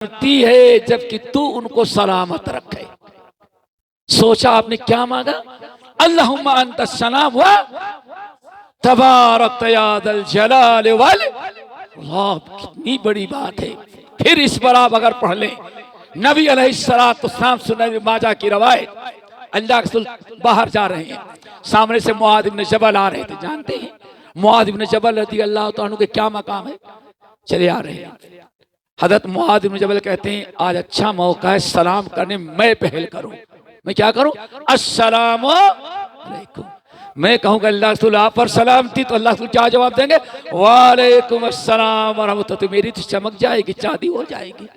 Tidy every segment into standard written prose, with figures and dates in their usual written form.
सलामती है जबकि तू उनको सलामत रखे। सोचा आपने क्या मांगा, अल्लाहुम्मा अंत सलाम व तबारक या दल जलाल वल, कितनी बड़ी बात है। फिर इस पर आप अगर पढ़ लें, नबी अलैहिस्सलाम सुनन माजा की रवायत, अल्लाह के रसूल बाहर जा रहे हैं, सामने से मुआद इब्न जबल आ रहे थे। जानते हैं मुआद इब्न जबल रज़ी अल्लाह तआला अन्हु के क्या मकाम है, चले आ रहे हैं। हज़रत मुआद इब्न जबल कहते हैं आज अच्छा मौका है सलाम करने, मैं पहल करूं। मैं क्या करूं, अस्सलामु अलैकुम। मैं कहूँगा अल्लाह रसूल आप पर सलामती, तो अल्लाह रसूल क्या जवाब देंगे, वालेकुम अस्सलाम व रहमतुल्लाह। तो मेरी तो चमक जाएगी, चांदी हो जाएगी।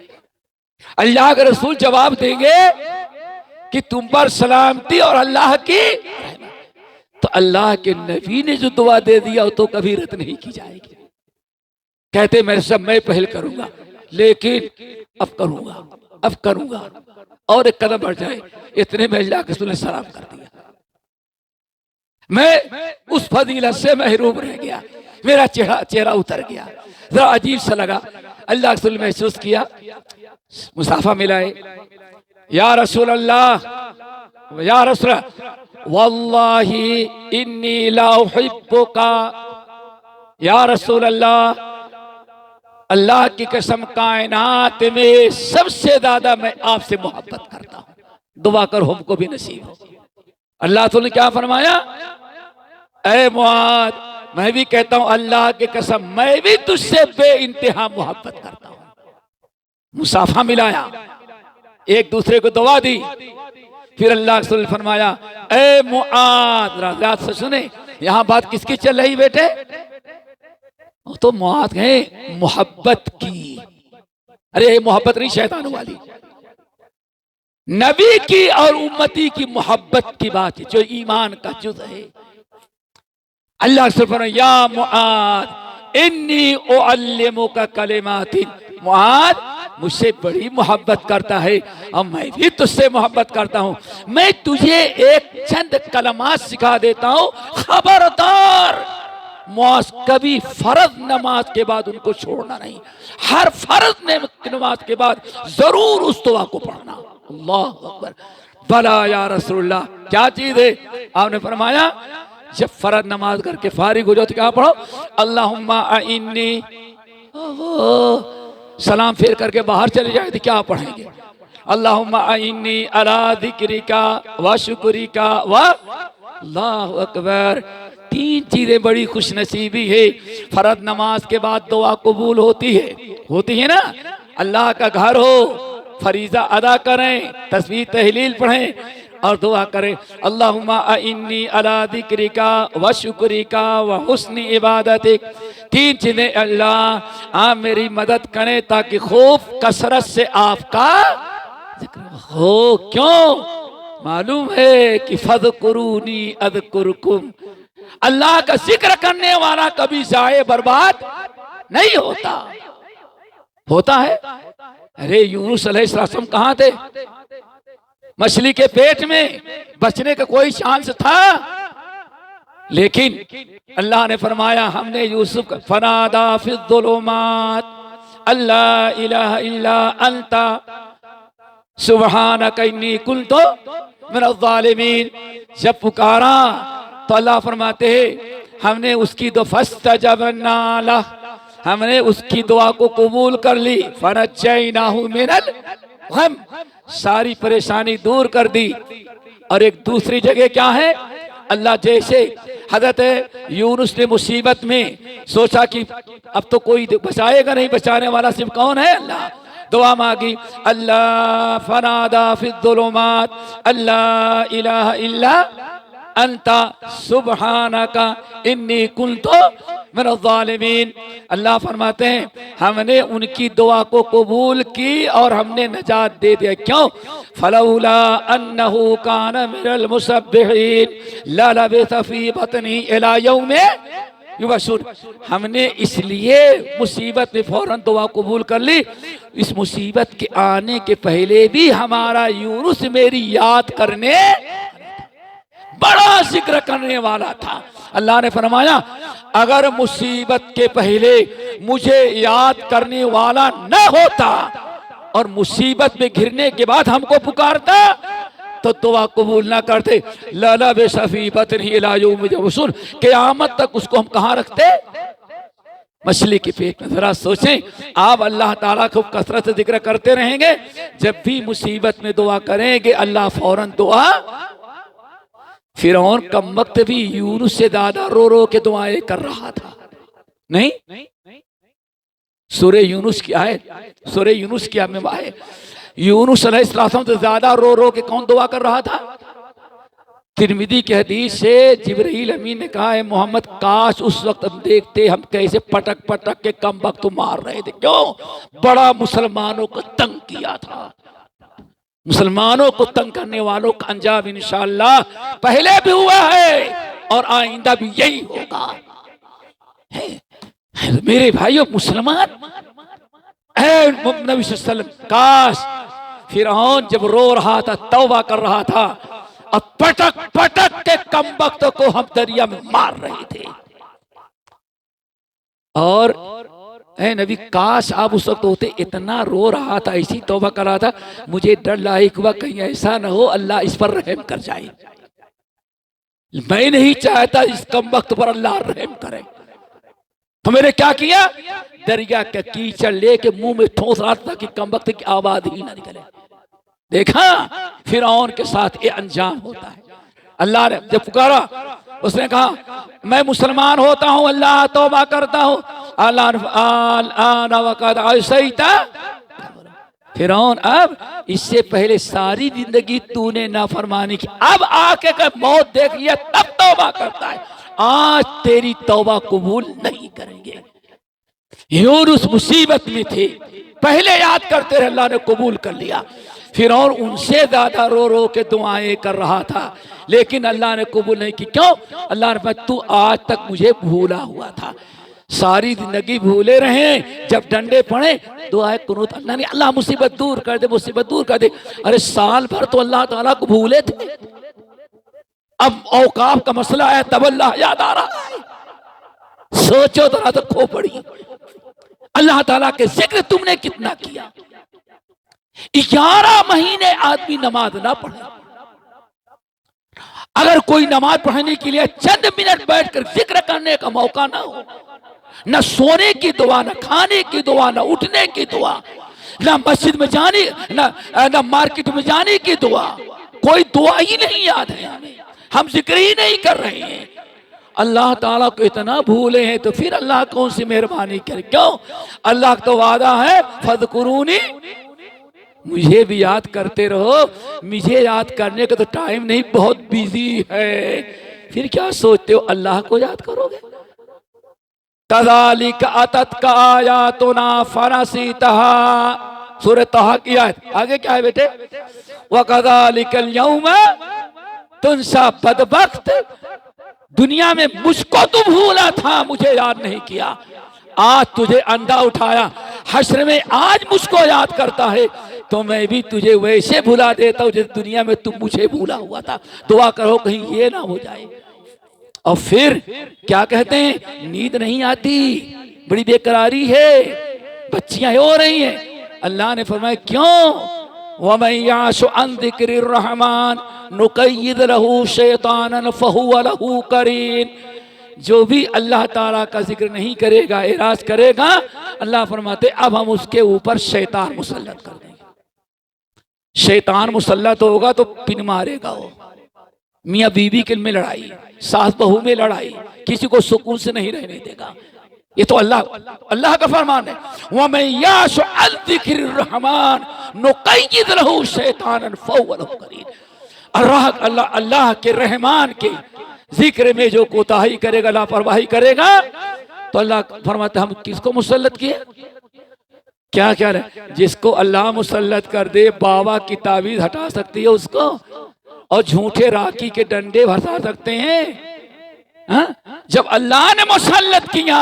अल्लाह के रसूल जवाब देंगे कि तुम पर सलामती और अल्लाह की, तो अल्लाह के नबी ने जो दुआ दे दिया तो कभी रद्द नहीं की जाएगी। कहते मेरे सब मैं पहल करूंगा, लेकिन अब करूंगा, अब करूंगा, और एक कदम बढ़ जाए। इतने में अल्लाह के रसूल ने सलाम कर दिया। मैं उस फजीलत से महरूम रह गया, मेरा चेहरा उतर गया, जरा अजीब सा लगा। अल्लाह के रसूल महसूस किया, मुसाफा मिलाए, या रसूल अल्लाह, या रसूल वल्लाही इन्नी ला उहिब्बुका, या रसूल अल्लाह, अल्लाह की कसम कायनात में सबसे ज्यादा मैं आपसे मोहब्बत करता हूं, दुआ कर हमको भी नसीब हो। अल्लाह तो ने क्या फरमाया, ऐ मुआद, मैं भी कहता हूं अल्लाह की कसम मैं भी तुझसे बेइंतहा मोहब्बत करता हूं। मुसाफा मिलाया, एक दूसरे को दुआ दी। फिर अल्लाह के रसूल ने फरमाया, ऐ मुआद, रात से सुने, यहां बात किसकी चल रही बेटे, तो मुआद है मोहब्बत की। अरे मोहब्बत नहीं शैतान वाली, नबी की और उम्मती की मोहब्बत की बात है, जो ईमान का जुज है। अल्लाह से फरमाया, या मुआद इन्नी उअल्लिमुका कलिमातिन, मुआद मुझसे बड़ी मोहब्बत करता है और मैं भी तुझसे मोहब्बत करता हूं। मैं तुझे एक चंद कलमात सिखा देता हूं, खबरदार मुआज कभी फर्ज नमाज के बाद उनको छोड़ना नहीं, हर फर्ज नमाज के बाद जरूर उस दुआ को पढ़ना। अल्लाह अकबर, भला या रसूलुल्लाह, क्या चीज है। आपने फरमाया जब फर्ज नमाज करके फारिग हो जाओ तो क्या पढ़ो, अल्लाहुम्मा अइन्नी, सलाम फेर करके बाहर चले जाए तो क्या पढ़ेंगे, अल्लाहुम्मा अइन्नी अला जिक्रिका व शुक्रिका व, अल्लाहु अकबर। तीन चीजें बड़ी खुश नसीबी है। फर्ज नमाज के बाद दुआ कबूल होती है ना। अल्लाह का घर हो, फरीजा अदा करें, तस्बीह तहलील पढ़ें और दुआ करें, अल्लाहुम्मा अइन्नी अला जिक्रिका व शुक्रिका व हुस्नी इबादतिक। तीन चीजें अल्लाह आप मेरी मदद करें ताकि खूब कसरत से आपका जिक्र हो। क्यों, मालूम है कि फज़कुरूनी अज़कुरुकुम, अल्लाह का जिक्र करने वाला कभी जाए बर्बाद नहीं होता है। अरे यूनुस अलैहिस्सलाम कहां थे, मछली के पेट में, बचने का कोई चांस था, लेकिन अल्लाह ने फरमाया हमने यूसुफ का, फनादा फिज़्ज़ुलुमात अल्ला इलाहा इल्ला अंता सुब्हानका इन्नी कुन्तु मिनज़-ज़ालिमीन। जब पुकारा तो अल्लाह फरमाते हैं हमने उसकी दुआ फस्तजबना लह, हमने उसकी दुआ को कबूल कर ली, फनज्जयनाहु मिनल गम, सारी परेशानी दूर कर दी। और एक दूसरी जगह क्या है, अल्लाह जैसे हज़रत यूनुस ने मुसीबत में सोचा कि अब तो कोई बचाएगा नहीं, बचाने वाला सिर्फ कौन है, अल्लाह। दुआ मांगी, अल्लाह फनादा फिज़्ज़ुलुमात अल्ला इलाहा इल्ला अंता सुब्हानका इन्नी कुन्तु मिनज़-ज़ालिमीन। अल्लाह फरमाते हैं हमने उनकी दुआ को कबूल की और हमने नजात दे दिया। क्यों, फलौला अन्नहु कान मिनल मुसब्बिहीन ललबिथ फी बतनी इला यौमि युबअसून। हमने इसलिए मुसीबत में फौरन दुआ कबूल कर ली, इस मुसीबत के आने के पहले भी हमारा यूनुस मेरी याद करने, बड़ा जिक्र करने वाला था। अल्लाह ने फरमाया अगर मुसीबत के पहले मुझे याद करने वाला न होता और मुसीबत में घिरने के बाद हमको पुकारता तो दुआ कबूल ना करते। लाला बेशफी बतनी इलायू मुझे वसूल, क़यामत तक उसको हम कहाँ रखते? मछली के पेट में। जरा सोचें, आप अल्लाह ताला को कसरत से जिक्र करते रहेंगे, जब भी मुसीबत में दुआ करेंगे अल्लाह फौरन दुआ। फिरौन कम वक्त भी यूनुस से ज्यादा रो रो के दुआएं कर रहा था। नहीं, सूरे यूनुस की आयत, सूरे यूनुस की आयत, यूनुस अलैहिस्सलाम से ज्यादा रो रो के कौन दुआ कर रहा था? तिरमिदी के हदीस से जिब्रील अमीन ने कहा है मोहम्मद काश उस वक्त हम देखते हम कैसे पटक पटक के कम वक्त मार रहे थे। क्यों? बड़ा मुसलमानों को तंग किया था। मुसलमानों को तंग करने वालों का अंजाम इंशाअल्लाह पहले भी हुआ है और आइंदा भी यही होगा। मेरे भाइयों मुसलमान, नबी सल्लल्लाहु अलैहि वसल्लम, काश फिरौन जब रो रहा था, तौबा कर रहा था, अब पटक पटक के कम वक्त को हम दरिया में मार रहे थे। और ऐ नबी काश आप उस वक्त होते। इतना रो रहा था, ऐसी तौबा कर रहा था, मुझे डर लायक हुआ कहीं ऐसा ना हो अल्लाह इस पर रहम कर जाए। मैं नहीं चाहता इस कम वक्त पर अल्लाह रहम करे। तो मैंने क्या किया? दरिया का कीचड़ लेके मुंह में ठोस रहा था कि कम वक्त की आवाज ही ना निकले। देखा फिरौन के साथ ये अंजाम होता है। अल्लाह ने जब पुकारा, उसने कहा मैं मुसलमान होता हूं, अल्लाह तौबा करता हूं। फिरौन अब इससे पहले सारी जिंदगी तूने नाफरमानी की, अब आके का मौत देख लिया तब तौबा करता है। आज तेरी तौबा कबूल नहीं करेंगे। यूनुस मुसीबत में थे, पहले याद करते रहे, अल्लाह ने कबूल कर लिया। फिरौन उनसे ज्यादा रो रो के दुआएं कर रहा था, लेकिन अल्लाह ने कबूल नहीं की। क्यों? अल्लाह ने तू आज तक मुझे भूला हुआ था। सारी जिंदगी भूले रहे, जब डंडे पड़े दुआएं कुनूत, अल्लाह ने अल्लाह मुसीबत दूर कर दे, मुसीबत दूर कर दे। अरे साल भर तो अल्लाह ताला को भूले थे, अब औकाफ का मसला है तब अल्लाह याद आ रहा है। सोचो जरा तो खो पड़ी। अल्लाह ताला के जिक्र तुमने कितना किया। 11 महीने आदमी नमाज ना पढ़े। अगर कोई नमाज पढ़ने के लिए चंद मिनट बैठकर जिक्र करने का मौका ना हो, न सोने की दुआ, न खाने की दुआ, न उठने की दुआ, न मस्जिद में जाने, न मार्केट में जाने की दुआ, कोई दुआ ही नहीं याद है हमें, हम जिक्र ही नहीं कर रहे हैं। अल्लाह ताला को इतना भूले हैं तो फिर अल्लाह कौन सी मेहरबानी करे। क्यों? अल्लाह का तो वादा है फज़कुरूनी, मुझे भी याद करते रहो। मुझे याद करने का तो टाइम नहीं, बहुत बिजी है। फिर क्या सोचते हो अल्लाह को याद करोगे? कज़ालिक अततका आयातुना फनसीतहा, सूरह तहा की आयत। आगे क्या है बेटे? व कज़ालिकल यौमा तुनसा, बदबख्त दुनिया में मुझको तू भूला था, मुझे याद नहीं किया। आज तुझे अंधा उठाया, हश्र में आज मुझको याद करता है, तो मैं भी तुझे वैसे भुला देता हूं जैसे दुनिया में तू मुझे भूला हुआ था। दुआ करो कहीं ये ना हो जाए। और फिर क्या कहते हैं? नींद नहीं आती, बड़ी बेकरारी है, बच्चियां हो रही हैं। अल्लाह ने फरमाया क्यों? वमन याशु अन ज़िक्रिर रहमान नुक़य्यिद लहू शैतानन फहुव लहू करीन। जो भी अल्लाह ताला का जिक्र नहीं करेगा, इराज करेगा, अल्लाह फरमाते अब हम उसके ऊपर शैतान मुसल्लत कर देंगे। शैतान मुसल्लत होगा तो पिन मारेगा। वो मियाँ बीवी के में लड़ाई, सास बहू में लड़ाई, किसी को सुकून से नहीं रहने देगा। ये तो अल्लाह का फरमान है। वमन याशु अन ज़िक्रिर रहमान नुक़य्यिद लहू शैतानन फहुव लहू करीन। अल्लाह के रहमान के जिक्र में जो कोताही करेगा, लापरवाही करेगा, तो अल्लाह फरमाते हम किसको मुसल्लत किए? क्या क्या रहे? जिसको अल्लाह मुसल्लत कर दे, बाबा की तावीज़ हटा सकती है उसको, और झूठे राखी के डंडे भसा सकते हैं। हा? जब अल्लाह ने मुसल्लत किया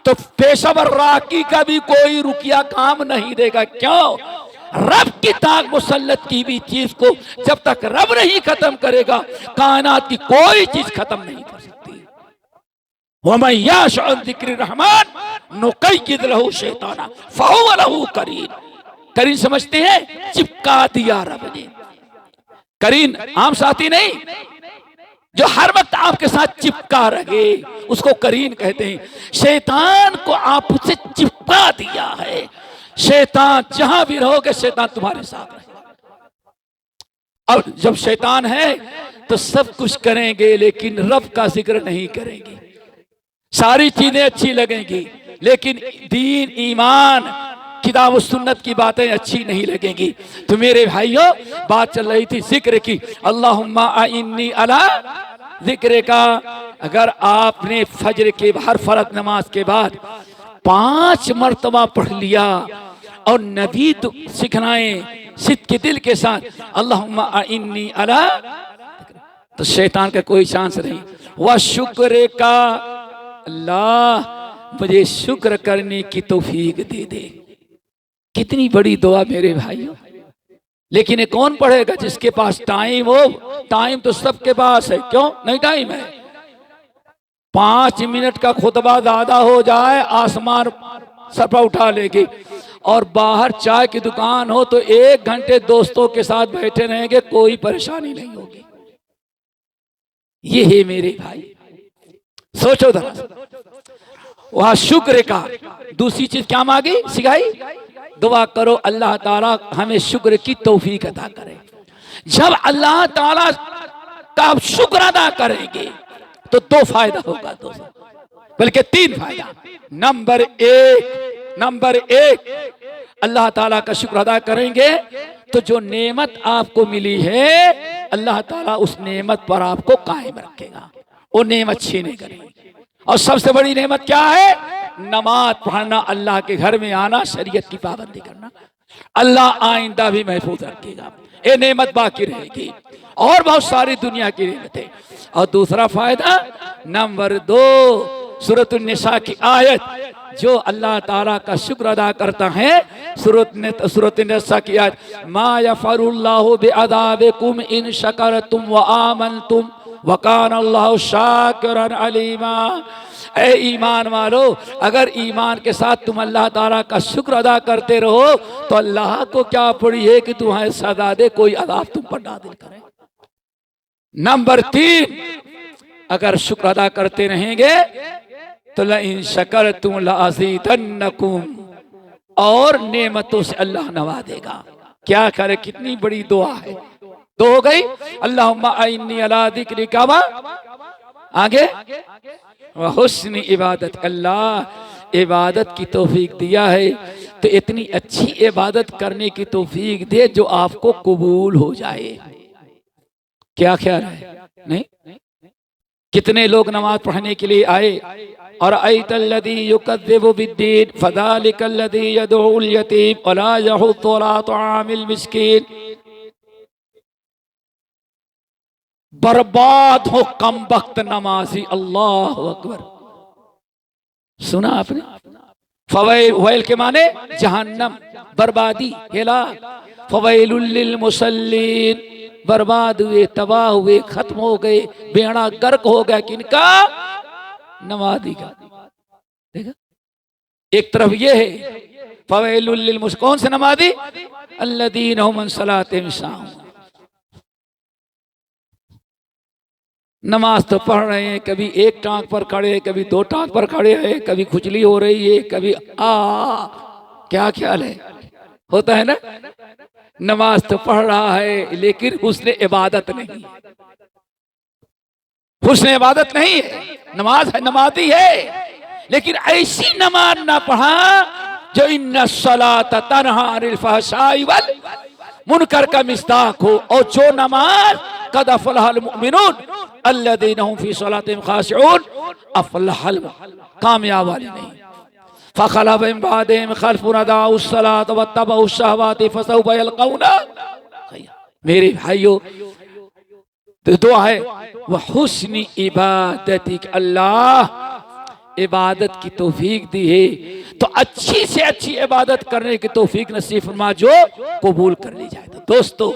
तो पेशेवर राखी का भी कोई रुकिया काम नहीं देगा। क्यों? रब की ताक मुसल्लत की भी चीज को जब तक रब नहीं खत्म करेगा, कायनात की कोई चीज खत्म नहीं कर सकती। वमन याशअ अन ज़िक्रिर रहमान नुक़य्यिद लहू शैताना फहुव लहू करीन। करीन समझते हैं? चिपका दिया रब ने। करीन आम साथी नहीं, जो हर वक्त आपके साथ चिपका रहे, उसको करीन कहते हैं। शैतान को आपसे चिपका दिया है। शैतान जहां भी रहोगे, शैतान तुम्हारे साथ रहेगा। अब जब शैतान है तो सब कुछ करेंगे, लेकिन रब का जिक्र नहीं करेंगे। सारी चीजें अच्छी लगेंगी, लेकिन दीन, ईमान, किताब और सुन्नत की बातें अच्छी नहीं लगेंगी। तो मेरे भाइयों, बात चल रही थी जिक्र की। अल्लाहुम्मा आइन्नी अला जिक्र का। अगर आपने फजर के हर फर्ज नमाज के बाद 5 मरतबा पढ़ लिया और नबी सिखनाए सिद्ध के दिल के साथ, अल्लाहुम्मा आइन्नी अला, तो शैतान का कोई चांस नहीं। वह शुक्र का, अल्लाह मुझे शुक्र करने की तौफीक दे दे। कितनी बड़ी दुआ मेरे भाइयों। लेकिन ये कौन पढ़ेगा? जिसके पास टाइम हो। टाइम तो सबके पास है, क्यों नहीं टाइम है? 5 मिनट का खुतबा ज्यादा हो जाए, आसमान सर पर उठा लेगी। और बाहर चाय की दुकान हो तो 1 घंटे दोस्तों के साथ बैठे रहेंगे, कोई परेशानी नहीं होगी। ये है मेरे भाई, सोचो जरा। वहां शुक्र का। दूसरी चीज क्या मांगी, सिखाई? दुआ करो अल्लाह ताला हमें शुक्र की तौफीक अता करे। जब अल्लाह ताला का आप शुक्र अदा करेंगे तो 2 फायदा होगा, 2 बल्कि 3 फायदा। नंबर एक, अल्लाह ताला का शुक्र अदा करेंगे तो जो नेमत आपको मिली है, अल्लाह ताला उस नेमत पर आपको कायम रखेगा, वो नेमत छीने करेंगे। और सबसे बड़ी नेमत क्या है? नमाज पढ़ना, अल्लाह के घर में आना, शरीयत की पाबंदी करना। अल्लाह आइंदा भी महफूज रखेगा, ये नेमत बाकी रहेगी। और बहुत सारी दुनिया की नेमतें। और दूसरा फायदा, नंबर 2, सूरत निसा की आयत, जो अल्लाह ताला का शुक्र अदा करता है, सूरत निसा की आयत, मा यफअलुल्लाहु बिअज़ाबिकुम इन शकरतुम व आमनतुम व काना अल्लाहु शाकिरन अलीमा। ऐ ईमान वालो, अगर ईमान के साथ तुम अल्लाह ताला का शुक्र अदा करते रहो तो अल्लाह को क्या पड़ी है कि तुम्हारे सजा दे, कोई अज़ाब तुम पर नाज़िल करे। नंबर 3, अगर शुक्र अदा करते रहेंगे तो लइन शकरतुम लअज़ीदन्नकुम, और नेमतों से अल्लाह नवा देगा। क्या करे, कितनी बड़ी दुआ है। 2 हो गई, अल्लाहुम्मा आइन्नी अला ज़िक्रिका व, आगे व हुस्न इबादत। अल्लाह इबादत की तौफीक दिया है तो इतनी अच्छी इबादत करने की तौफीक दे जो आपको कबूल हो जाए। क्या ख्याल है? नहीं? कितने लोग नमाज पढ़ने के लिए आए और अयतल्लज़ी युकज़्ज़िबु बिद्दीन फ़ज़ालिकल्लज़ी यदउल यतीम वला यहुद्दु अला तआमिल मिस्कीन। बर्बाद हो कमबख्त नमाजी। अल्लाह अकबर। सुना आपने? फवैल के माने जहन्नम, बर्बादी, हिलाक। फवैलुल लिल मुसल्लीन, बर्बाद हुए, तबाह हुए, खत्म हो गए, बेड़ा गर्क हो गया। किनका? नमाजी का। देखा, एक तरफ ये है फवैलुल लिल मुसल्लीन, कौन से नमाजी? अल्लज़ीना हुम अन सलातिहिम साहून। नमाज तो पढ़ रहे हैं, कभी एक टांग पर खड़े हैं, कभी 2 टांग पर खड़े हैं, कभी खुजली हो रही है, कभी क्या ख्याल है? होता है ना? नमाज तो पढ़ रहा है लेकिन हुस्न इबादत नहीं, हुस्न इबादत नहीं है। नमाज है, नमाजी है, लेकिन ऐसी नमाज ना पढ़ा जो इन्ना सलात तनहा अनिल फहशाई वल मुनकर का मिस्ताक हो। और जो नमाज कद अफलहल मुमिनून अल्लज़ीना हुम फी सलातिहिम खाशिऊन, अफलहल, कामयाब वाली नहीं। फ़खलफ़ मिन बादिहिम खल्फ़ुन अदाउस सलात वत्तबउश शहवाति फसौफ यल्क़ौना। मेरे भाइयों, तो दुआ है वह हुस्न इबादतिक, अल्लाह इबादत की तौफीक दी है तो अच्छी से अच्छी इबादत करने की तौफीक नसीब फरमा जो कबूल कर ली जाए। तो दोस्तों,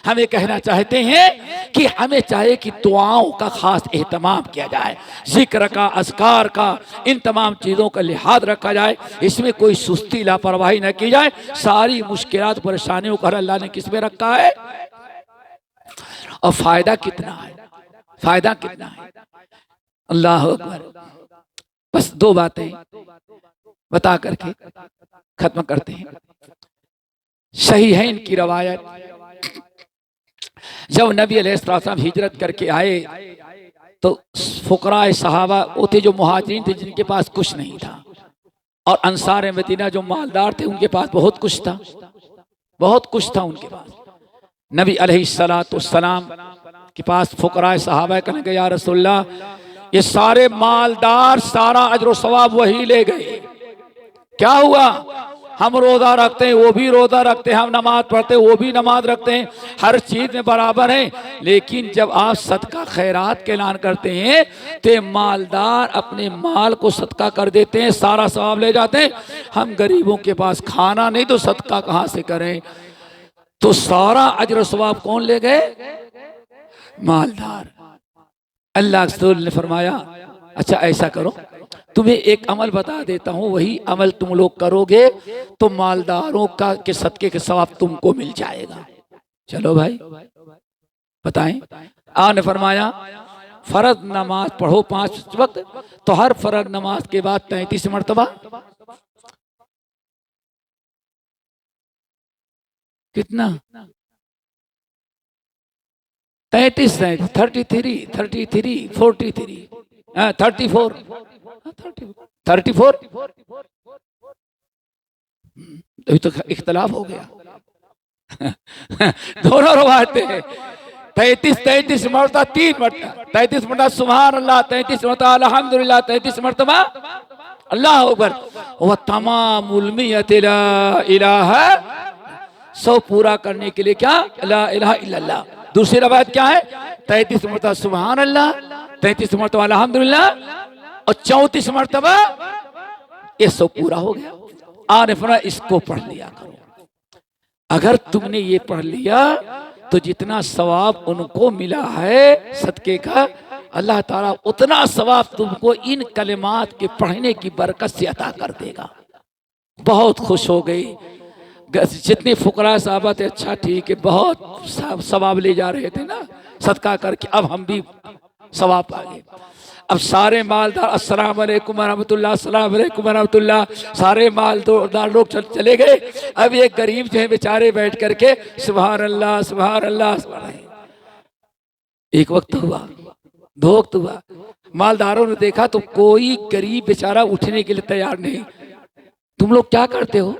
हमें कहना चाहते हैं कि हमें चाहिए कि दुआओं का खास एहतमाम किया जाए, जिक्र का, अज़कार का, इन तमाम चीज़ों का लिहाज रखा जाए। इसमें कोई सुस्ती लापरवाही न की जाए। सारी मुश्किलात परेशानियों का अल्लाह ने किस में रखा है और फायदा कितना है, फायदा कितना है। अल्लाह अकबर। बस दो बातें बता करके खत्म करते हैं। सही है इनकी रवायत, जब नबी अलैहिस्सलाम हिजरत करके आए तो फुकराए सहाबा वो थे जो मुहाजिरीन थे जिनके पास कुछ नहीं था, और अंसार मदीना जो मालदार थे उनके पास बहुत कुछ था, बहुत कुछ था उनके पास। नबी अलैहिस्सलाम के पास फुकराए सहाबा कहने लगे, या रसूलल्लाह, ये सारे मालदार सारा अजर सवाब वही ले गए, क्या हुआ? हम रोजा रखते हैं वो भी रोजा रखते हैं, हम नमाज पढ़ते हैं वो भी नमाज रखते हैं, हर चीज में बराबर हैं, लेकिन जब आप सदका खैरात के ऐलान करते हैं तो मालदार अपने माल को सदका कर देते हैं, सारा सवाब ले जाते हैं। हम गरीबों के पास खाना नहीं तो सदका कहाँ से करें? तो सारा अजर सवाब कौन ले गए? मालदार। अल्लाह के रसूल ने फरमाया, अच्छा ऐसा करो, तुम्हें एक अमल बता देता हूँ, वही अमल तुम लोग करोगे तो मालदारों का के सदके के सवाब तुमको मिल जाएगा। चलो भाई बताएं। आपने फरमाया फर्ज नमाज पढ़ो 5 वक्त, तो हर फर्ज नमाज के बाद 33 मरतबा, कितना? 33, 33, 33, 43, 34, 34। अभी तो इख्तलाफ हो गया। दोनों रवायतें हैं। 33 मरतबा, 3 मरतबा, 33 मरतबा सुभान अल्लाह, 33 मरतबा अल्हम्दुलिल्लाह, 33 मरतबा अल्लाह अकबर। वह तमामुल मिय्यति ला इलाहा, 100 पूरा करने के लिए क्या? ला इलाहा इल्लल्लाह। दूसरी रवायत क्या है? 33 मरतबा सुभान अल्लाह, 33 मरतबा अल्हम्दुलिल्लाह और 34 मरतबा, ये 100 पूरा हो गया। आने फरमाया इसको पढ़ लिया करो। अगर तुमने ये पढ़ लिया तो जितना सवाब उनको मिला है सदके का, अल्लाह ताला उतना सवाब तुमको इन कलिमात के पढ़ने की बरकत से अता कर देगा। बहुत खुश हो गई। जितने फुकरा साहबा थे, अच्छा ठीक है, बहुत सवाब ले जा रहे थे ना सदका करके, अब हम भी सवाब पा गए। अब सारे मालदार अस्सलाम वालेकुम रहमतुल्लाह, अस्सलाम वालेकुम रहमतुल्लाह, सारे मालदार लोग चले गए। अब ये गरीब जो है बेचारे बैठ करके सुभान अल्लाह सुभान अल्लाह। एक वक्त हुआ, 2 वक्त हुआ, मालदारों ने देखा तो कोई गरीब बेचारा उठने के लिए तैयार नहीं। तुम लोग क्या करते हो?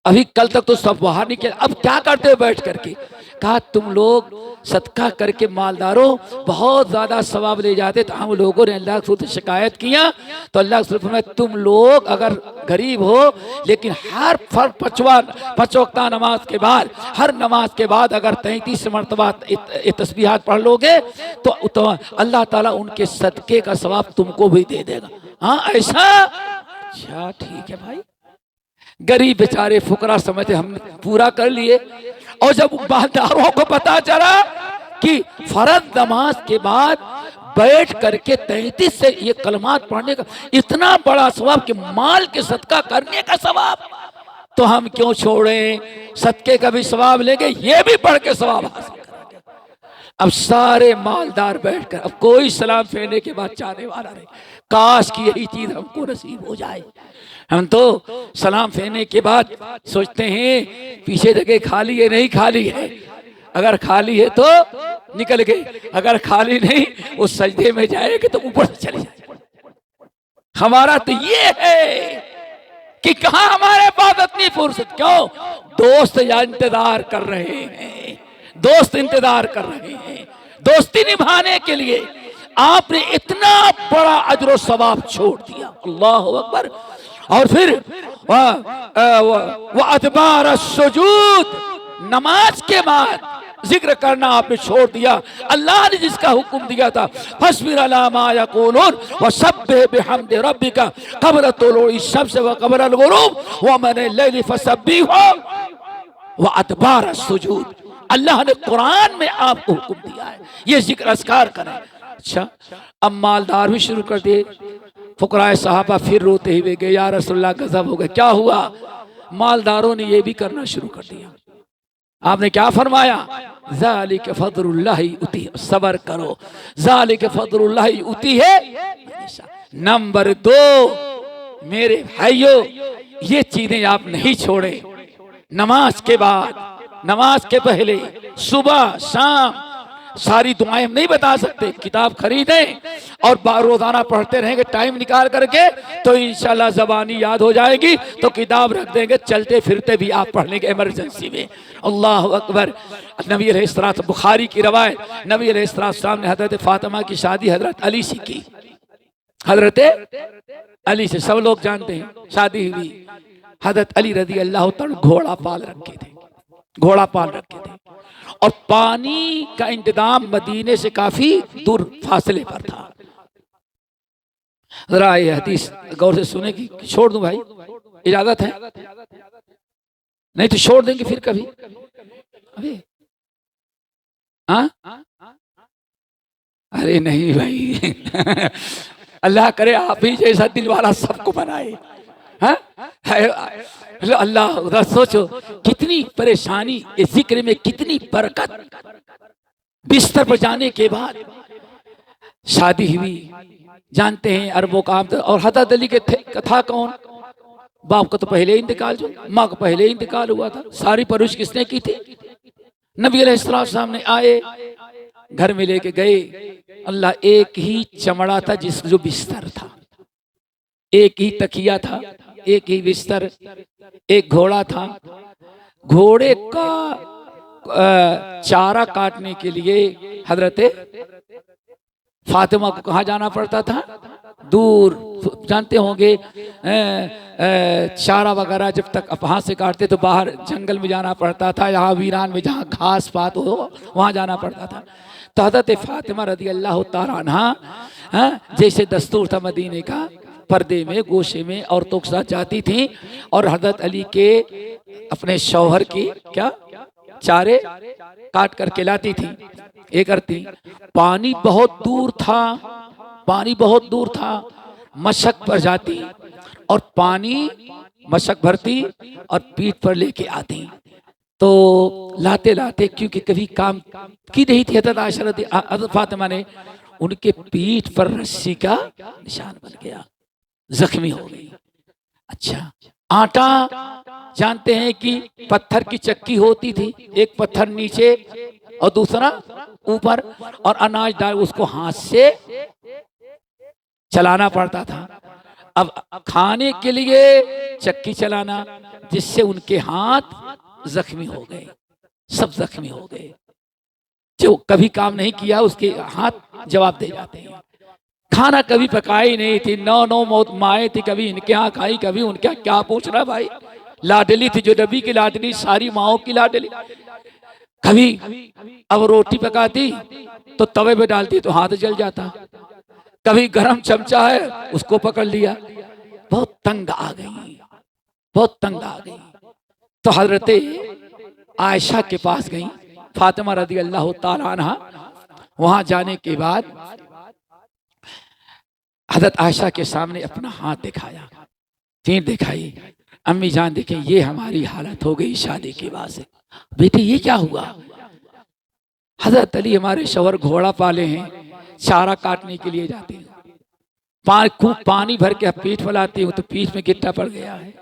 अभी कल तक तो सब बाहर निकले, अब क्या करते हो बैठ करके? कहा तुम लोग सदका करके मालदारों बहुत ज्यादा सवाब ले जाते, तो हम लोगों ने अल्लाह से शिकायत किया, तो अल्लाह से तुम लोग अगर गरीब हो लेकिन हर पांच वक्त नमाज के बाद, हर नमाज के बाद अगर 33 मरतबा तस्बीहात पढ़ लोगे तो अल्लाह ताला उनके सदके का सवाब तुमको भी दे देगा। हाँ ऐसा? अच्छा ठीक है भाई। गरीब बेचारे फुकरा समझते हमने पूरा कर लिए, और जब मालदारों को पता चला कि फर्ज नमाज के बाद बैठ करके 33 से ये कलमात पढ़ने का इतना बड़ा सवाब कि माल के सदका करने का सवाब, तो हम क्यों छोड़ें? सदके का भी सवाब लेंगे, ये भी पढ़ के सवाब हासिल करेंगे। अब सारे मालदार बैठकर, अब कोई सलाम फेरने के बाद चाहने वाला नहीं। काश की यही चीज हमको नसीब हो जाए। हम तो सलाम फेरने के बाद सोचते हैं पीछे जगह खाली है, नहीं खाली है, अगर खाली है तो निकल गए, अगर खाली नहीं वो सजदे में जाएगा तो ऊपर से चले जाए। हमारा तो ये है कि कहां हमारे पास इतनी फुर्सत, क्यों? दोस्त या इंतजार कर रहे हैं, दोस्त इंतजार कर रहे हैं, दोस्ती निभाने के लिए आपने इतना बड़ा अजर सवाब छोड़ दिया। अल्लाह अकबर। और फिर वह अदबार सुजूद, नमाज के बाद जिक्र करना आपने छोड़ दिया। अल्लाह ने जिसका हुक्म दिया था फस्बिर अला मा यक़ूलून वसब्बिह बिहम्दि रब्बिका क़ब्ल तुलूइ शम्स व क़ब्ल अल-ग़ुरूब व मिनल लैलि फसब्बिहू व अदबार सुजूद। अल्लाह ने कुरान में आपको हुक्म दिया है, ये जिक्र अस्कार करें। अच्छा, अब मालदार भी शुरू कर दिए। फुकराए साहबा फिर रोते हुए गए, या रसूलल्लाह गज़ब हो गए। क्या हुआ? मालदारों ने ये भी करना शुरू कर दिया। आपने क्या फरमाया? ज़ालिक फ़ज़्लुल्लाहि युतीहि, सबर करो, ज़ालिक फ़ज़्लुल्लाहि युतीहि है। नंबर 2 मेरे भाइयों, ये चीजें आप नहीं छोड़े। नमाज के बाद, नमाज के पहले, सुबह शाम सारी दुआएं हम नहीं बता सकते। किताब खरीदें और रोजाना पढ़ते रहेंगे टाइम निकाल करके, तो इंशाल्लाह ज़बानी याद हो जाएगी, तो किताब रख देंगे, चलते फिरते भी आप पढ़ लेंगे इमरजेंसी में। अल्लाह अकबर। नबी अलैहिस्सलाम, बुखारी की रवायत, नबी अलैहिस्सलाम ने हजरत फातिमा की शादी हजरत अली से की। हजरत अली से सब लोग जानते हैं, शादी हुई। हजरत अली रज़ी अल्लाह तआला घोड़ा पाल रखे थे, घोड़ा पाल रखे थे, और पानी का इंतजाम मदीने से काफी दूर फासले पर था। जरा ये हदीस गौर से सुने की छोड़ दूं भाई, इजाजत है? नहीं तो छोड़ देंगे फिर कभी। अबे हाँ, अरे नहीं भाई अल्लाह करे आप ही जैसा दिल वाला सबको बनाए। हाँ? अल्लाह, सोचो कितनी परेशानी इस जिक्र में, कितनी बरकत। बिस्तर पर जाने के बाद शादी हुई, जानते हैं अरबों का। और हज़रत अली के था कौन? बाप का तो पहले ही इंतकाल, जो माँ का पहले ही इंतकाल हुआ था। सारी परवरिश किसने की थी? नबी अलैहिस्सलाम सामने आए, घर में लेके गए। अल्लाह, एक ही चमड़ा था जिस जो बिस्तर था, एक ही तकिया था, एक ही बिस्तर, एक घोड़ा था। घोड़े का चारा काटने के लिए हजरत फातिमा को कहाँ जाना पड़ता था? दूर, जानते होंगे चारा वगैरह जब तक वहाँ से काटते तो बाहर जंगल में जाना पड़ता था, यहाँ वीरान में जहाँ घास पात हो वहाँ जाना पड़ता था। तो हज़रत फातिमा रज़ी अल्लाह तआला अन्हा जैसे दस्तूर था मदीने का, पर्दे में गोशे में औरतों के साथ जाती थी और हज़रत अली के अपने शौहर की क्या चारे काट करके लाती थी। ये करती, पानी बहुत दूर था, पानी बहुत दूर था, मशक पर जाती और पानी मशक भरती और पीठ पर लेके आती। तो लाते लाते, क्योंकि कभी काम की नहीं थी हज़रत फातिमा ने, उनके पीठ पर रस्सी का निशान बन गया, जख्मी हो गई। अच्छा, आटा जानते हैं कि पत्थर की चक्की होती थी, एक पत्थर नीचे और दूसरा ऊपर, और अनाज डाल उसको हाथ से चलाना पड़ता था। अब खाने के लिए चक्की चलाना, जिससे उनके हाथ जख्मी हो गए, सब जख्मी हो गए। जो कभी काम नहीं किया उसके हाथ जवाब दे जाते हैं। खाना कभी पकाई नहीं थी, 9 मौत माए थी, कभी इनके यहाँ खाई कभी उनके यहाँ, क्या पूछना भाई। लाडली थी, जो नबी की लाडली, सारी माओ की लाडली। कभी अब रोटी पकाती तो तवे पे डालती तो हाथ जल जाता, कभी गरम चमचा है उसको पकड़ लिया। बहुत तंग आ गई, बहुत तंग आ गई। तो हजरत आयशा के पास गई फातिमा रज़ी अल्लाह तआला अन्हा। वहां जाने के बाद हजरत आयशा के सामने अपना हाथ दिखाया, चीर दिखाई। अम्मी जान देखें, ये हमारी हालत हो गई शादी के बाद से। बेटे ये क्या हुआ? हजरत अली हमारे शौहर घोड़ा पाले हैं, चारा काटने के लिए जाते हैं, खूब पानी भर के पीठ फैलाती हूँ तो पीठ में गिट्टा पड़ गया है।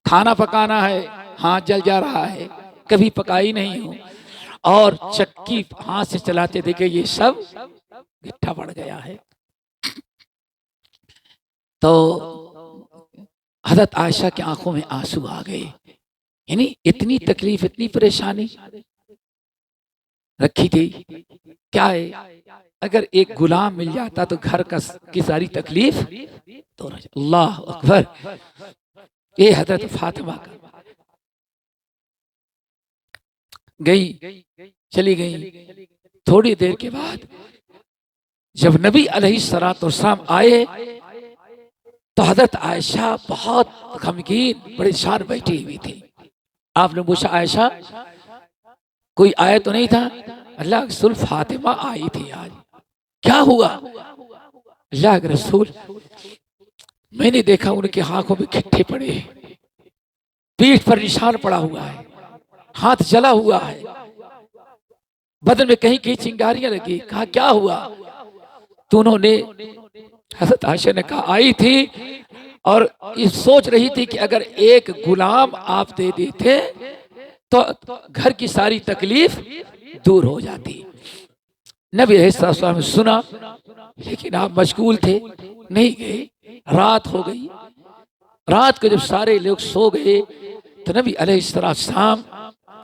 खाना पकाना है, हाथ जल जा रहा है, कभी पकाई नहीं हूँ, और चक्की हाथ से चलाते देखे ये सब गिट्टा पड़ गया है। तो हज़रत आयशा की आंखों में आंसू आ गए। यानी इतनी तकलीफ, इतनी परेशानी रखी थी। क्या है, अगर एक गुलाम मिल जाता तो घर की सारी तकलीफ तो। अल्लाह अकबर। ये हज़रत फातिमा का गई, चली गई। थोड़ी देर के बाद जब नबी अलैहिस्सलाम आए तो हजरत आयशा बहुत गमगीन परेशान बैठी हुई थी। आपने पूछा, आयशा कोई आया तो नहीं था। अल्लाह के रसूल फातिमा आई थी आज, क्या हुआ? अल्लाह के रसूल, मैंने देखा उनकी आंखों में खिट्टे पड़े हैं, पीठ पर निशान पड़ा हुआ है, हाथ जला हुआ है, बदन में कहीं कहीं चिंगारियां लगी। कहा क्या हुआ? तो उन्होंने, हजरत आयशा ने कहा आई थी और ये सोच रही थी कि अगर एक गुलाम आप दे देते तो घर की सारी तकलीफ दूर हो जाती। नबी अलैहिस्सलाम ने सुना, लेकिन आप मशगूल थे, नहीं गए। रात हो गई। रात को जब सारे लोग सो गए तो नबी अलैहिस्सलाम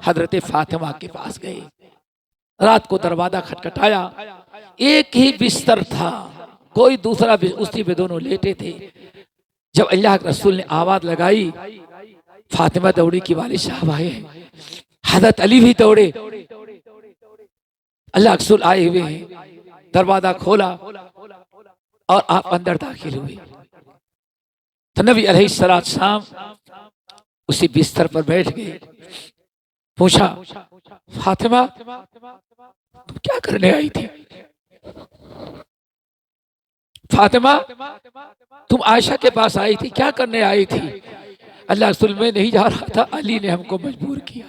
हजरत फातिमा के पास गए। रात को दरवाजा खटखटाया, एक ही बिस्तर था, कोई दूसरा, उसी पे दोनों लेटे थे। जब अल्लाह के रसूल ने आवाज लगाई, फातिमा दौड़ी कि वालिद साहब आए हैं। हजरत अली भी दौड़े, अल्लाह के रसूल आए हुए हैं। दरवाजा खोला और आप अंदर दाखिल हुए तो नबी अलैहिस्सलाम उसी बिस्तर पर बैठ गए। पूछा, फातिमा तुम क्या करने आई थी? फातिमा तुम आयशा के पास आई थी, क्या करने आई थी? अल्लाह रसूल, में नहीं जा रहा था, अली ने हमको मजबूर किया।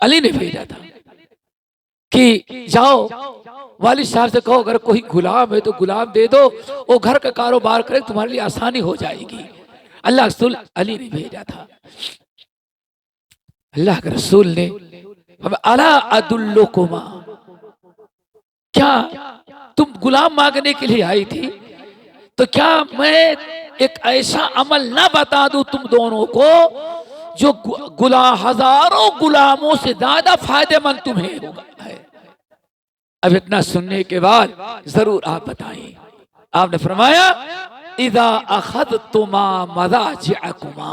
अली ने भेजा था कि जाओ वालिद साहब से कहो अगर कोई गुलाम है तो गुलाम दे दो, वो घर का कारोबार करे, तुम्हारे लिए आसानी हो जाएगी। अल्लाह रसूल अली ने भेजा था। अल्लाह के रसूल ने, अला अदुल्लुकुमा, क्या तुम गुलाम मांगने के लिए आई थी? तो क्या मैं एक ऐसा अमल ना बता दूं तुम दोनों को जो हजारों गुलामों से ज्यादा फायदेमंद तुम्हें होगा है? अब इतना सुनने के बाद जरूर आप बताएं। आपने फरमाया, इदा अखज़तुमा मज़ाजिअकुमा,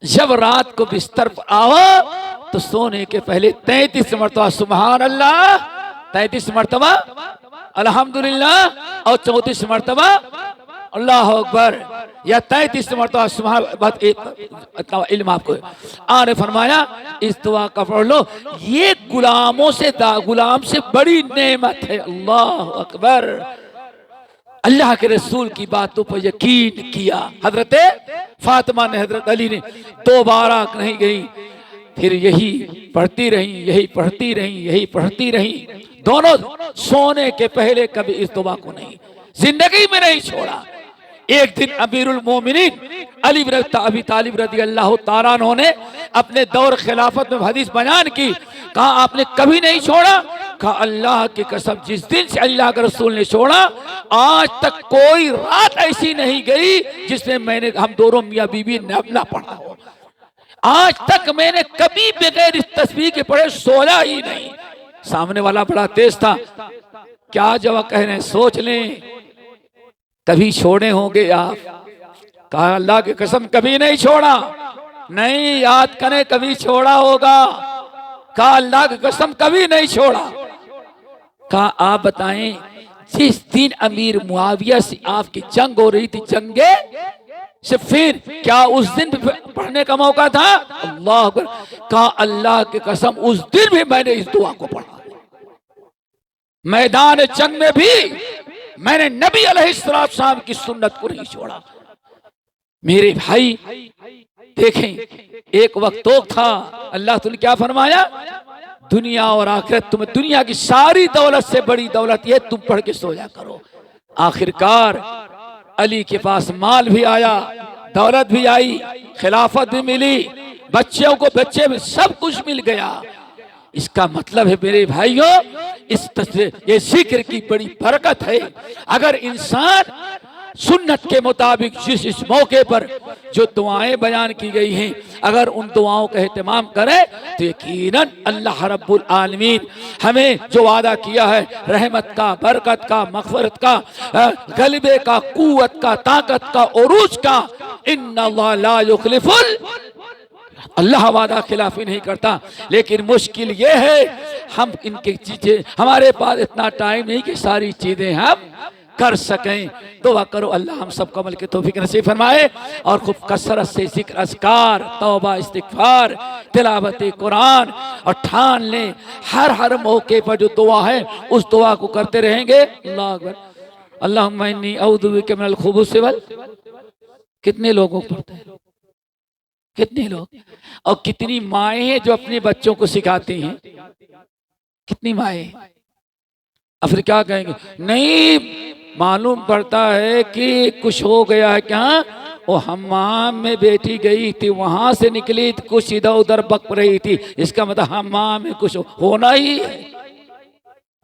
जब रात को बिस्तर पर आओ तो सोने के पहले 33 मरतबा सुभान अल्लाह, 33 मरतबा अल्हम्दुलिल्लाह और 34 मरतबा अल्लाह अकबर, या 33 मरतबा सुभान। बात इतना इल्म आपको। आने फरमाया इस दुआ का पढ़ लो, ये गुलाम से बड़ी नेमत है। अल्लाह अकबर। अल्लाह के रसूल की बातों पर यकीन किया। हजरत फातिमा ने, हजरत अली ने दोबारा नहीं गई, फिर यही पढ़ती रही, यही पढ़ती रही, यही पढ़ती रही। दोनों सोने के पहले कभी इस दुआ को नहीं, जिंदगी में नहीं छोड़ा। एक दिन अमीरुल मोमिनीन अली बिन अबी तालिब रज़ी अल्लाह तआला अन्हु ने अपने दौर खिलाफत में हदीस बयान की। कहा आपने कभी नहीं छोड़ा? कहा अल्लाह की कसम, जिस दिन से अल्लाह के रसूल ने छोड़ा आज तक कोई रात ऐसी नहीं गई जिसमें हम दोनों मियाँ बीवी ने ना पढ़ा हो। आज तक मैंने कभी बगैर इस तस्बीह के पढ़े सोया ही नहीं। सामने वाला बड़ा तेज था, क्या जवाब कह रहे हैं सोच लें, कभी छोड़े होंगे आप? कहा अल्लाह की कसम कभी नहीं छोड़ा। नहीं, याद करें कभी छोड़ा होगा। कहा अल्लाह की कसम कभी नहीं छोड़ा। कहा आप बताएं, जिस दिन अमीर मुआविया से आपकी जंग हो रही थी, जंगे से फिर क्या उस दिन भी पढ़ने का मौका था? अल्लाह अकबर। कहा अल्लाह की कसम उस दिन भी मैंने इस दुआ को पढ़ा। मैदान जंग में भी मैंने नबी अलैहिस्सलाम की सुन्नत को नहीं छोड़ा। मेरे भाई देखें, एक वक्त तो था, अल्लाह तुमने क्या फरमाया, दुनिया और आखिरत, तुम्हें दुनिया की सारी दौलत से बड़ी दौलत ये तुम पढ़ के सोया करो। आखिरकार अली के पास माल भी आया, दौलत भी आई, खिलाफत भी मिली, बच्चों को बच्चे में सब कुछ मिल गया। इसका मतलब है मेरे भाइयों, ये जिक्र की बड़ी बरकत है। अगर इंसान सुन्नत के मुताबिक जिस मौके पर जो दुआएं बयान की गई हैं, अगर उन दुआओं का एहतमाम करे तो यकीनन अल्लाह रब्बुल आलमीन हमें जो वादा किया है रहमत का, बरकत का, मग़फ़िरत का, गलबे का, कुव्वत का, ताकत का, उरूज का, इन्नल्लाह ला युखलिफुल, अल्लाह वादा खिलाफी नहीं करता। लेकिन मुश्किल ये है हम इनकी चीजें, हमारे पास इतना टाइम नहीं कि सारी चीजें हम कर सकें। दुआ करो अल्लाह हम सबको अमल की तौफीक नसीब फरमाए और खूब कसरत से जिक्र अज़कार तौबा इस्तिग़फ़ार तिलावत कुरान और ठान लें हर मौके पर जो दुआ है उस दुआ को करते रहेंगे। अल्लाह अकबर। अल्लाहुम्मा इन्नी अऊज़ु बिका मिनल खुबूसि वल, कितने लोगों को पढ़ते हैं, कितने लोग और कितनी माएँ हैं जो अपने बच्चों को सिखाती हैं, कितनी माएँ। अब फिर क्या कहेंगे, नहीं मालूम पड़ता है कि कुछ हो गया है क्या, वो हम्माम में बेटी गई थी वहां से निकली कुछ इधर उधर बक रही थी, इसका मतलब हम्माम में कुछ होना ही है,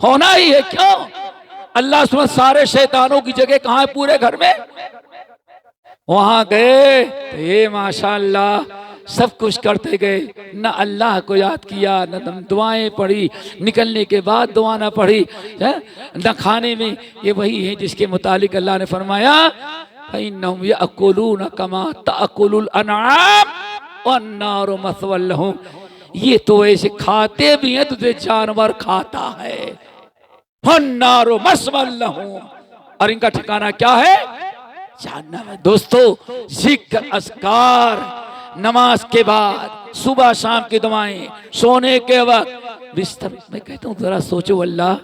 होना ही है। क्यों? अल्लाह सुबह सारे शैतानों की जगह कहाँ है पूरे घर में, वहां गए तो ये माशाअल्लाह सब कुछ करते गए, न अल्लाह को याद किया, न दुआएं पढ़ी, निकलने के बाद दुआ न पढ़ी, न खाने में। ये वही है जिसके मुतालिक अल्लाह ने फरमाया इन्नहुम यअकुलून कमा तअकुलुल अनआम वन्नारु मस्वल लहुम, ये तो ऐसे खाते भी हैं तुझे जानवर खाता है, वन्नारु मस्वल लहुम, और इनका ठिकाना क्या है, जहन्नम है। दोस्तों जिक्र अज़कार नमाज के बाद सुबह शाम की दुआएं, सोने के वक्त बिस्तर में, कहता हूँ जरा सोचो अल्लाह,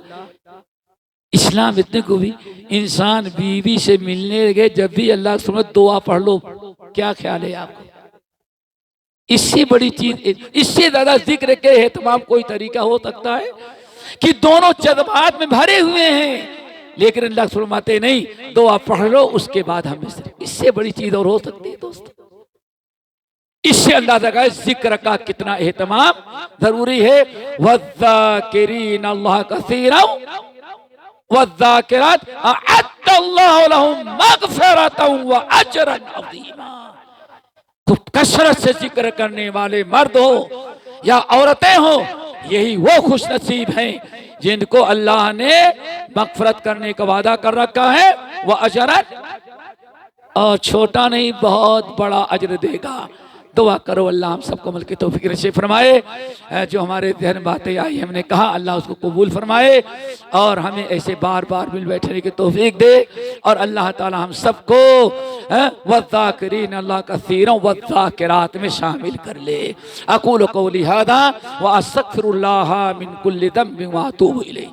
इस्लाम इतने को भी इंसान बीवी से मिलने गए जब भी अल्लाह सुनो दुआ पढ़ लो, क्या ख्याल है आपको? इससे बड़ी चीज, इससे ज्यादा जिक्र के एहतमाम कोई तरीका हो सकता है कि दोनों जज्बात में भरे हुए हैं, लेकिन अल्लाह फरमाते नहीं दुआ पढ़ लो उसके बाद हम, इससे बड़ी चीज और हो सकती है दोस्तों। इससे अंदाजा का जिक्र का कितना एहतमाम जरूरी है। वज़्ज़ाकिरीन अल्लाह कसीरा वज़्ज़ाकिरात अअद्दल्लाहु लहुम मग़फ़िरतन व अजरन अज़ीमा। तो कसरत से जिक्र करने वाले मर्द हो या औरतें हो, यही वो खुश नसीब हैं जिनको अल्लाह ने मग़फ़िरत करने का वादा कर रखा है, वह अजरन, और छोटा नहीं बहुत बड़ा अजर देगा। दुआ करो अल्लाह हम सबको अमल की तौफीक नसीब फरमाए। जो हमारे ज़हन बातें आई हमने कहा अल्लाह उसको कबूल फरमाए और हमें ऐसे बार बार मिल बैठने की तौफीक दे, और अल्लाह ताला हम सबको वज़्ज़ाकिरीन अल्लाह कसीरा वज़्ज़ाकिरात में शामिल कर ले। अक़ूलु क़ौली हाज़ा व अस्तग़फ़िरुल्लाह मिन कुल्लि ज़ंबिन व अतूबु इलैह।